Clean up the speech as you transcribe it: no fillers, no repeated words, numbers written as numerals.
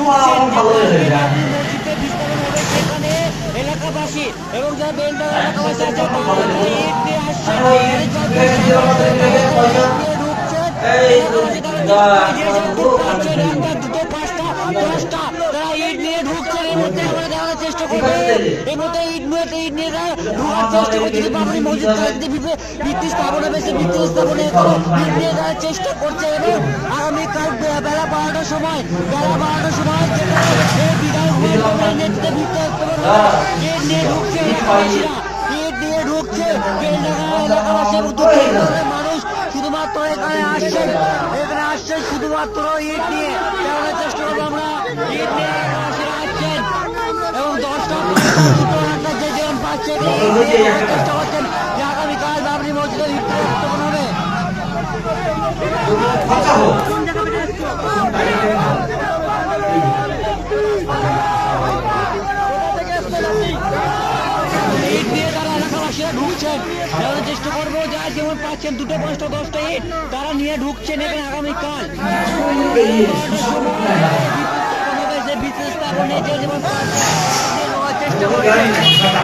মসজিদে বিস্ফোরণ হবে সেখানে এলাকাবাসী এবং যারা বেলডাঙ্গা এলাকাবাসী আছে তারা ইট নিয়ে আসছে, ঢুকছেন এলাকাবাসী, তারা একটা দুটো পাঁচটা দশটা তারা ইট নিয়ে ঢুকছেন। এই মধ্যে আমরা দেখানোর চেষ্টা করবো, এই মধ্যে ইট নিয়ে ঢোকার চেষ্টা করছে বাবরি মসজিদ ভিত্তি স্থাপন হবে, সে ভিত্তি স্থাপনে ইট নিয়ে যাওয়ার চেষ্টা করছে। এবং আগামীকাল বেলা 12টার সময় নেতৃত্বে ভিত্তি স্থাপন হবে, ইট নিয়ে ঢুকছে এলাকাবাসীরা, ইট নিয়ে ঢুকছে এলাকাবাসী এবং মানুষ শুধুমাত্র এখানে আসছেন শুধুমাত্র ইট নিয়ে দেওয়ার চেষ্টা করবো আমরা। ইট নিয়ে এলাকাবাসীরা আসছেন এবং 10টা যে যেমন পাচ্ছে চেষ্টা করছেন যে আগামীকাল বাবরি মসজিদের ভিত্তি স্থাপন হবে। ইট নিয়ে তারা এলাকাবাসীরা ঢুকছেন, চেষ্টা করবো যা যেমন পাচ্ছেন দুটো পাঁচটা দশটা ইট তারা নিয়ে ঢুকছেন এখানে আগামীকাল ভিত্তি স্থাপনে যে যেমন চেষ্টা করছেন।